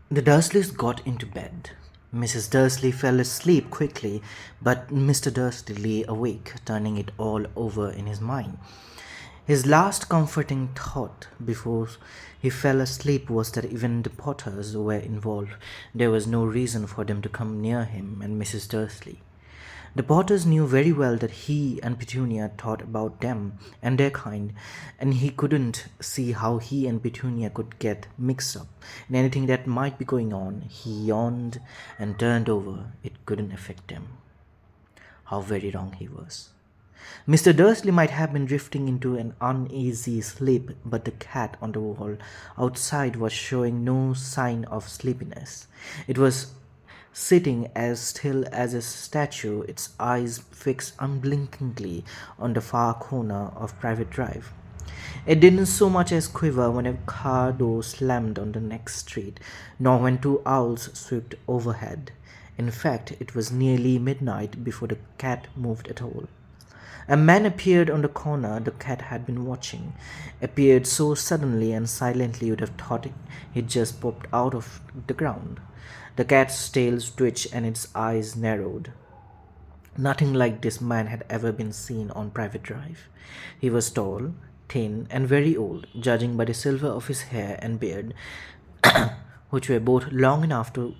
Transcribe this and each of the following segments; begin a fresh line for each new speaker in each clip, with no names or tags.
The Dursleys got into bed. Mrs. Dursley fell asleep quickly, but Mr. Dursley lay awake, turning it all over in his mind. His last comforting thought before he fell asleep was that even the Potters were involved. There was no reason for them to come near him and Mrs. Dursley. The Potters knew very well that he and Petunia thought about them and their kind, and he couldn't see how he and Petunia could get mixed up in anything that might be going on. He yawned and turned over. It couldn't affect them. How very wrong he was. Mr. Dursley might have been drifting into an uneasy sleep, but the cat on the wall outside was showing no sign of sleepiness. It was sitting as still as a statue, its eyes fixed unblinkingly on the far corner of Private Drive. It didn't so much as quiver when a car door slammed on the next street, nor when two owls swooped overhead. In fact, it was nearly midnight before the cat moved at all. A man appeared on the corner the cat had been watching, appeared so suddenly and silently you'd have thought he'd just popped out of the ground. The cat's tail twitched and its eyes narrowed. Nothing like this man had ever been seen on Private Drive. He was tall, thin, and very old, judging by the silver of his hair and beard, which were both long enough to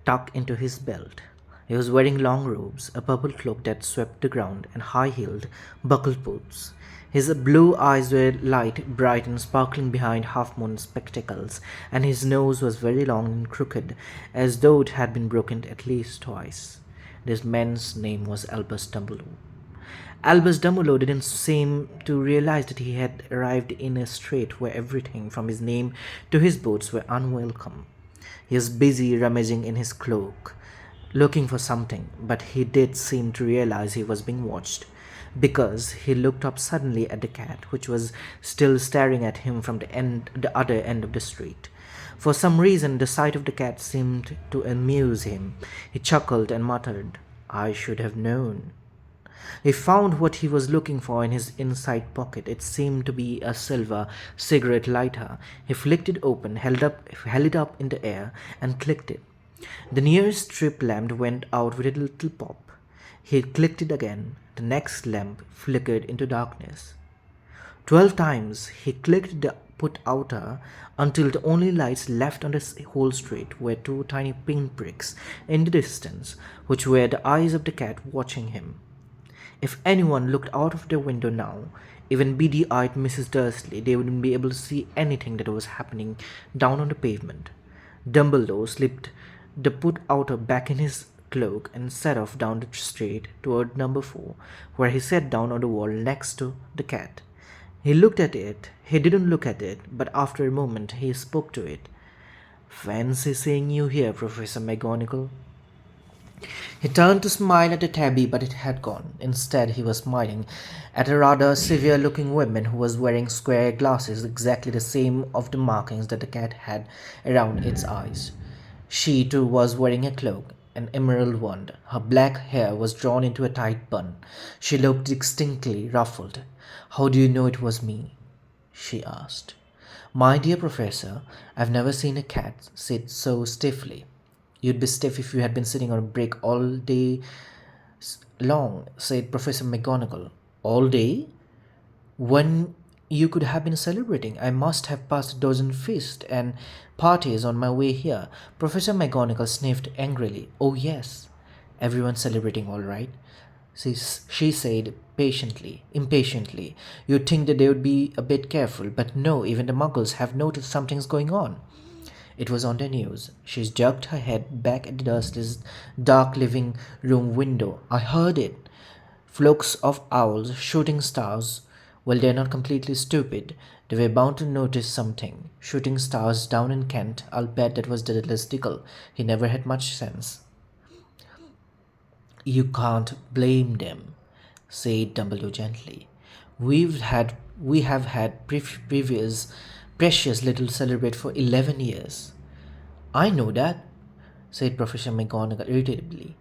tuck into his belt. He was wearing long robes, a purple cloak that swept the ground, and high-heeled, buckled boots. His blue eyes were light, bright, and sparkling behind half-moon spectacles, and his nose was very long and crooked, as though it had been broken at least twice. This man's name was Albus Dumbledore. Albus Dumbledore didn't seem to realize that he had arrived in a strait where everything, from his name to his boots, were unwelcome. He was busy rummaging in his cloak, looking for something, but he did seem to realize he was being watched, because he looked up suddenly at the cat, which was still staring at him from the other end of the street. For some reason, the sight of the cat seemed to amuse him. He chuckled and muttered, "I should have known." He found what he was looking for in his inside pocket. It seemed to be a silver cigarette lighter. He flicked it open, held it up in the air, and clicked it. The nearest strip lamp went out with a little pop. He clicked it again. The next lamp flickered into darkness. 12 times he clicked the put outer until the only lights left on the whole street were two tiny pinpricks in the distance, which were the eyes of the cat watching him. If anyone looked out of their window now, even beady-eyed Mrs. Dursley, they wouldn't be able to see anything that was happening down on the pavement. Dumbledore slipped the put outer back in his cloak and set off down the street toward number 4, where he sat down on the wall next to the cat. He looked at it. He didn't look at it, but after a moment he spoke to it. "Fancy seeing you here, Professor McGonagall." He turned to smile at the tabby, but it had gone. Instead, he was smiling at a rather severe-looking woman who was wearing square glasses, exactly the same of the markings that the cat had around its eyes. She, too, was wearing a cloak, an emerald one. Her black hair was drawn into a tight bun. She looked distinctly ruffled. "How do you know it was me?" she asked. "My dear Professor, I've never seen a cat sit so stiffly." "You'd be stiff if you had been sitting on a brick all day long," said Professor McGonagall. "All day? When you could have been celebrating. I must have passed a dozen feasts and parties on my way here." Professor McGonagall sniffed angrily. "Oh, yes, everyone's celebrating all right," she said impatiently. "You'd think that they would be a bit careful, but no, even the muggles have noticed something's going on. It was on the news." She jerked her head back at the Dursleys' dark living room window. "I heard it. Flocks of owls, shooting stars. Well, they're not completely stupid. They were bound to notice something. Shooting stars down in Kent. I'll bet that was Dudley Diggle. He never had much sense." "You can't blame them," said Dumbledore gently. We have had previous precious little celebrate for 11 years." "I know that," said Professor McGonagall irritably.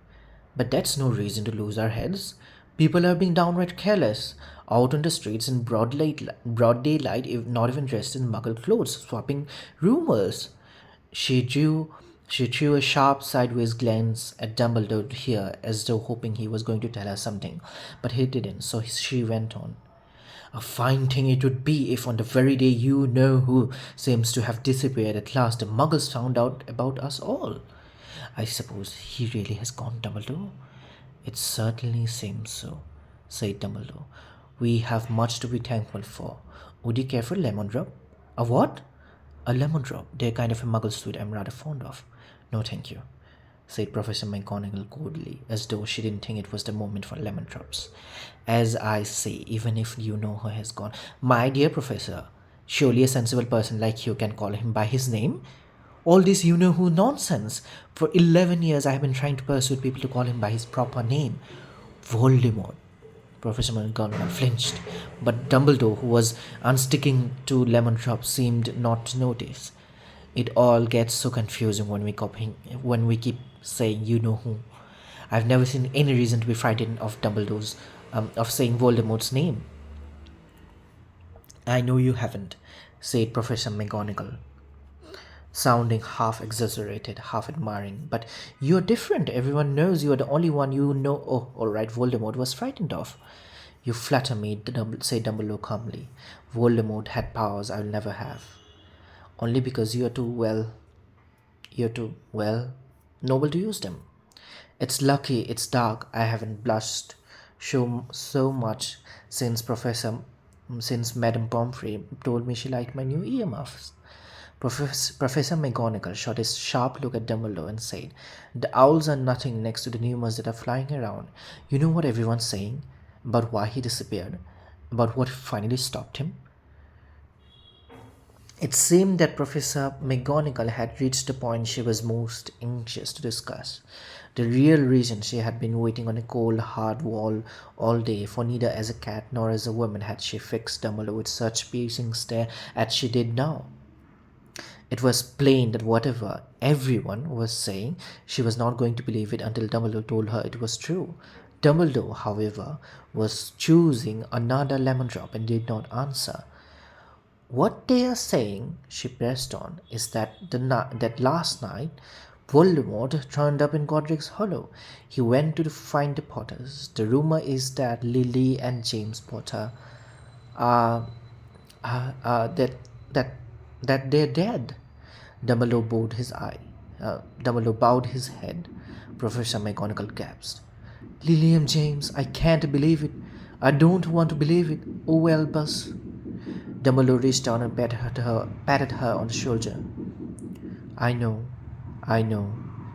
"But that's no reason to lose our heads. People are being downright careless, out on the streets in broad daylight, not even dressed in muggle clothes, swapping rumors." She drew she threw a sharp sideways glance at Dumbledore here, as though hoping he was going to tell her something, but he didn't, so she went on. A fine thing it would be if on the very day you know who seems to have disappeared at last the muggles found out about us all. I suppose he really has gone, Dumbledore? It certainly seems so, said Dumbledore. We have much to be thankful for. Would you care for lemon drop? A what? A lemon drop. They're kind of a muggle sweet I'm rather fond of. No, thank you, said Professor McGonagall coldly, as though she didn't think it was the moment for lemon drops. As I say, even if you know who has gone. My dear Professor, surely a sensible person like you can call him by his name? All this you know who nonsense. For 11 years I have been trying to persuade people to call him by his proper name. Voldemort. Professor McGonagall flinched, but Dumbledore, who was unsticking to lemon drops, seemed not to notice. It all gets so confusing when we keep saying you know who. I've never seen any reason to be frightened of of saying Voldemort's name. I know you haven't, said Professor McGonagall, sounding half exaggerated, half admiring. But you're different. Everyone knows you are the only one you know. Oh, all right, Voldemort was frightened of. You flatter me, said Dumbledore calmly. Voldemort had powers I'll never have. Only because you're too, well, noble to use them. It's lucky it's dark. I haven't blushed so much since Madame Pomfrey told me she liked my new earmuffs. Professor McGonagall shot a sharp look at Dumbledore and said, "The owls are nothing next to the rumors that are flying around. You know what everyone's saying? About why he disappeared? About what finally stopped him?" It seemed that Professor McGonagall had reached the point she was most anxious to discuss. The real reason she had been waiting on a cold, hard wall all day, for neither as a cat nor as a woman had she fixed Dumbledore with such piercing stare as she did now. It was plain that whatever everyone was saying, she was not going to believe it until Dumbledore told her it was true. Dumbledore, however, was choosing another lemon drop and did not answer. What they are saying, she pressed on, is that that last night Voldemort turned up in Godric's Hollow. He went to find the Potters. The rumor is that Lily and James Potter are, that that they're dead. Dumbledore bowed his eye. Dumbledore bowed his head. Professor McGonagall gasped. Lily James, I can't believe it. I don't want to believe it. Oh well, Buzz. Dumbledore reached down and patted her on the shoulder. I know, I know,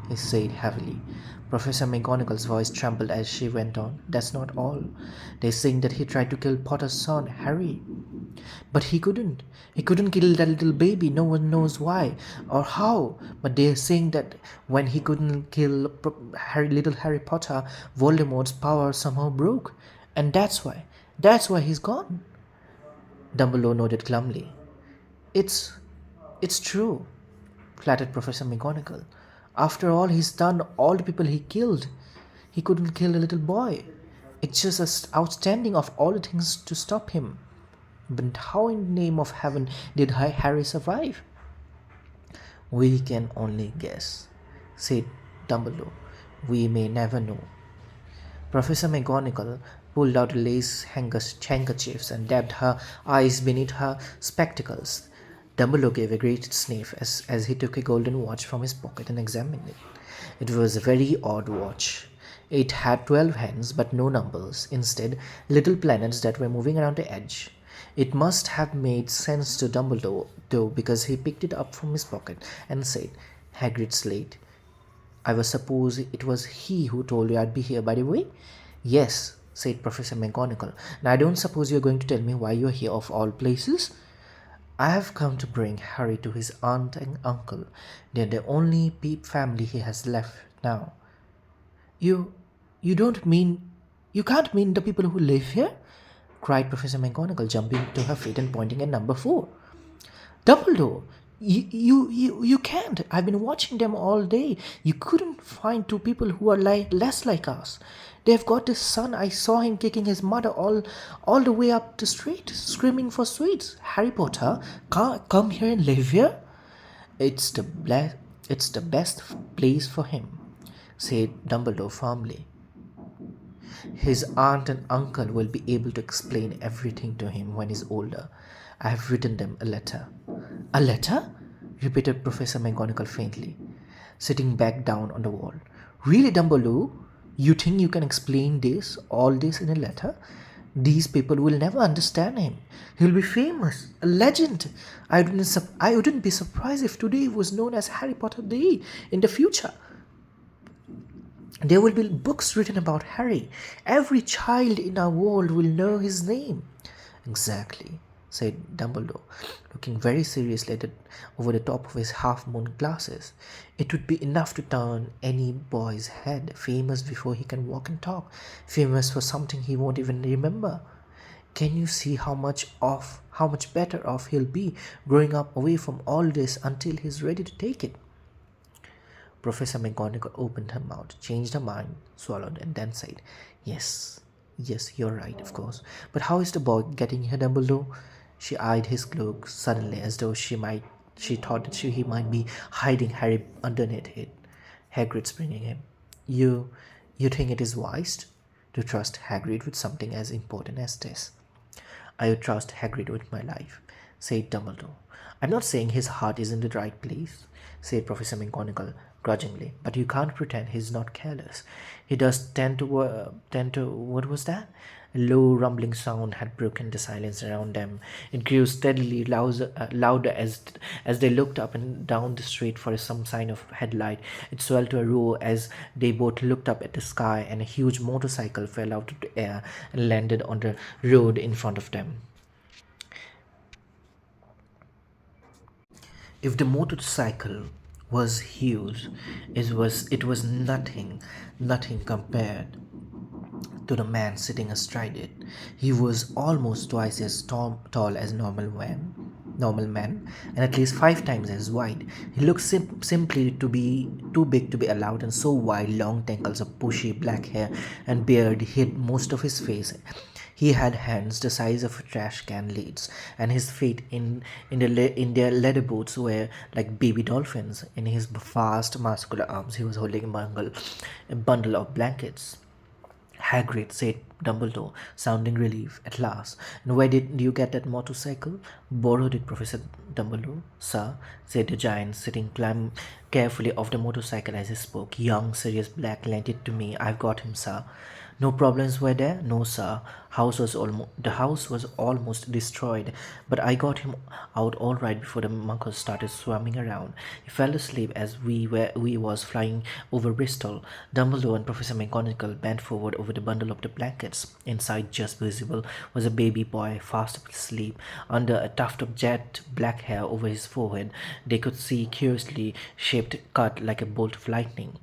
he said heavily. Professor McGonagall's voice trembled as she went on. That's not all. They're saying that he tried to kill Potter's son, Harry. But he couldn't. He couldn't kill that little baby. No one knows why or how. But they're saying that when he couldn't kill little Harry Potter, Voldemort's power somehow broke. And that's why he's gone. Dumbledore nodded glumly. It's it's true, flattered Professor McGonagall. After all he's done, all the people he killed, he couldn't kill a little boy. It's just outstanding of all the things to stop him. But how in the name of heaven did Harry survive? We can only guess, said Dumbledore. We may never know. Professor McGonagall pulled out lace handkerchiefs and dabbed her eyes beneath her spectacles. Dumbledore gave a great sniff as he took a golden watch from his pocket and examined it. It was a very odd watch. It had 12 hands but no numbers, instead, little planets that were moving around the edge. It must have made sense to Dumbledore, though, because he picked it up from his pocket and said, Hagrid's slate. I suppose it was he who told you I'd be here, by the way? Yes, said Professor McGonagall. Now I don't suppose you're going to tell me why you're here of all places? I have come to bring Harry to his aunt and uncle. They're the only family he has left now. You you don't mean you can't mean the people who live here? Cried Professor McGonagall, jumping to her feet and pointing at number 4. Dumbledore, you can't. I've been watching them all day. You couldn't find two people who are less like us. They've got this son. I saw him kicking his mother all the way up the street, screaming for sweets. Harry Potter, come here and live here. It's the it's the best place for him, said Dumbledore firmly. His aunt and uncle will be able to explain everything to him when he's older. I have written them a letter. A letter? Repeated Professor McGonagall faintly, sitting back down on the wall. Really, Dumbledore? You think you can explain all this in a letter? These people will never understand him. He'll be famous, a legend. I wouldn't be surprised if today was known as Harry Potter Day in the future. There will be books written about Harry. Every child in our world will know his name. Exactly, said Dumbledore, looking very seriously over the top of his half moon glasses. It would be enough to turn any boy's head, famous before he can walk and talk, famous for something he won't even remember. Can you see how much better off he'll be growing up away from all this until he's ready to take it? Professor McGonagall opened her mouth, changed her mind, swallowed, and then said, Yes, yes, you're right, of course. But how is the boy getting here, Dumbledore? She eyed his cloak suddenly as though she thought that he might be hiding Harry underneath it. Hagrid's bringing him. You think it is wise to trust Hagrid with something as important as this? I would trust Hagrid with my life, said Dumbledore. I'm not saying his heart is in the right place, said Professor McGonagall grudgingly, but you can't pretend he's not careless. He does tend to, what was that? A low rumbling sound had broken the silence around them. It grew steadily louder as they looked up and down the street for some sign of headlight. It swelled to a roar as they both looked up at the sky, and a huge motorcycle fell out of the air and landed on the road in front of them. If the motorcycle was huge, it was nothing compared to the man sitting astride it. He was almost twice as tall as normal man, and at least 5 times as wide. He looked simply to be too big to be allowed, and so wide, long tangles of bushy black hair and beard hid most of his face. He had hands the size of trash can lids, and his feet in their leather boots were like baby dolphins. In his vast muscular arms, he was holding a bundle of blankets. Hagrid, said Dumbledore, sounding relief at last. And where did you get that motorcycle? Borrowed it, Professor Dumbledore. Sir, said the giant, sitting carefully off the motorcycle as he spoke. Young, Sirius Black lent it to me. I've got him, sir. No problems were there? No, sir. The house was almost destroyed, but I got him out all right before the muggles started swarming around. He fell asleep as we was flying over Bristol. Dumbledore and Professor McGonagall bent forward over the bundle of the blankets. Inside, just visible, was a baby boy fast asleep. Under a tuft of jet black hair over his forehead, they could see curiously shaped cut like a bolt of lightning.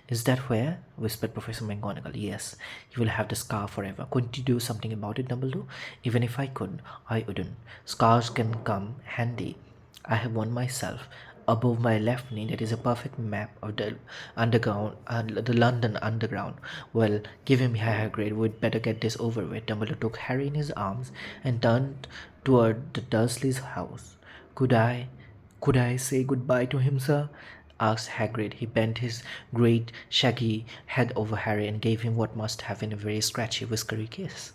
Is that where? Whispered Professor McGonagall. Yes, you will have the scar forever. Couldn't you do something about it, Dumbledore? Even if I could, I wouldn't. Scars can come handy. I have one myself. Above my left knee, that is a perfect map of the the London Underground. Well, give him Hagrid. We'd better get this over with. Dumbledore took Harry in his arms and turned toward the Dursleys' house. Could I, could I say goodbye to him, sir? Asked Hagrid. He bent his great shaggy head over Harry and gave him what must have been a very scratchy, whiskery kiss.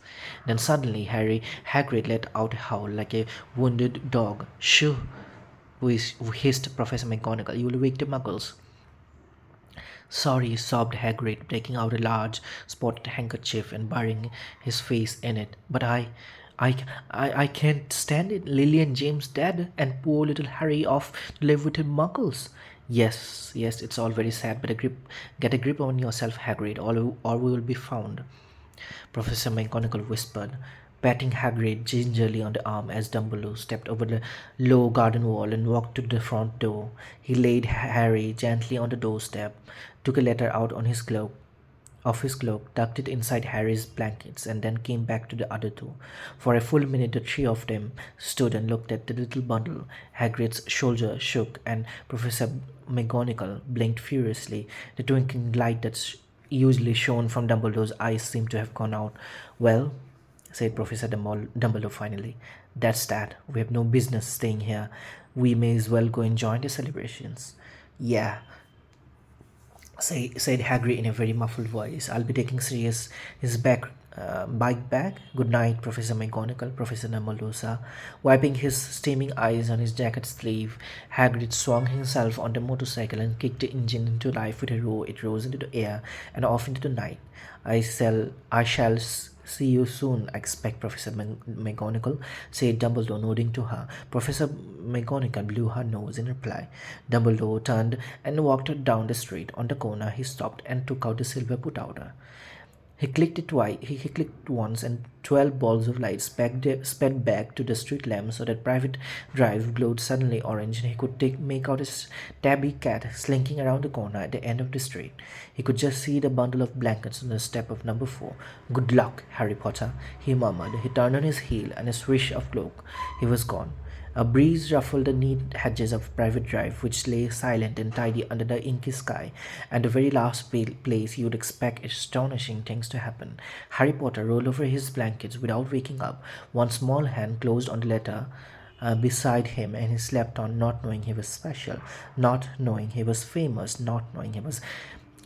Then suddenly Hagrid let out a howl like a wounded dog. Shoo! Hissed Professor McGonagall. You will wake the muggles. Sorry, sobbed Hagrid, taking out a large spotted handkerchief and burying his face in it. But I, I can't stand it. Lily and James dead, and poor little Harry off to live with the muggles. Yes, yes, it's all very sad, but get a grip on yourself, Hagrid, or we will be found. Professor McGonagall whispered, patting Hagrid gingerly on the arm as Dumbledore stepped over the low garden wall and walked to the front door. He laid Harry gently on the doorstep, took a letter out of his cloak, tucked it inside Harry's blankets, and then came back to the other two. For a full minute, the three of them stood and looked at the little bundle. Hagrid's shoulder shook, and Professor McGonagall blinked furiously. The twinkling light that usually shone from Dumbledore's eyes seemed to have gone out. Well, said Professor Dumbledore finally. That's that. We have no business staying here. We may as well go and join the celebrations. Yeah, said Hagrid in a very muffled voice. I'll be taking Sirius his bike back. Good night, Professor McGonagall, Professor Dumbledore. Wiping his steaming eyes on his jacket sleeve, Hagrid swung himself on the motorcycle and kicked the engine into life with a roar. It rose into the air and off into the night. I shall see you soon, I expect, Professor McGonagall, said Dumbledore, nodding to her. Professor McGonagall blew her nose in reply. Dumbledore turned and walked down the street. On the corner, he stopped and took out the silver put-outer. He clicked it twice. He clicked once, and 12 balls of light sped back to the street lamp, so that Private Drive glowed suddenly orange, and he could make out his tabby cat slinking around the corner at the end of the street. He could just see the bundle of blankets on the step of number 4. "Good luck, Harry Potter," he murmured. He turned on his heel, and a swish of cloak. He was gone. A breeze ruffled the neat hedges of Private Drive, which lay silent and tidy under the inky sky, and the very last place you would expect astonishing things to happen. Harry Potter rolled over his blankets without waking up. One small hand closed on the letter beside him, and he slept on, not knowing he was special, not knowing he was famous, not knowing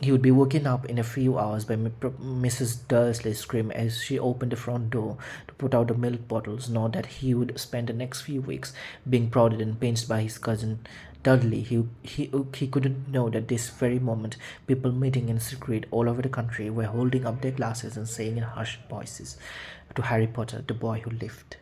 he would be woken up in a few hours by Mrs. Dursley's scream as she opened the front door to put out the milk bottles, nor that he would spend the next few weeks being prodded and pinched by his cousin Dudley. He couldn't know that this very moment people meeting in secret all over the country were holding up their glasses and saying in hushed voices to Harry Potter, the boy who lived.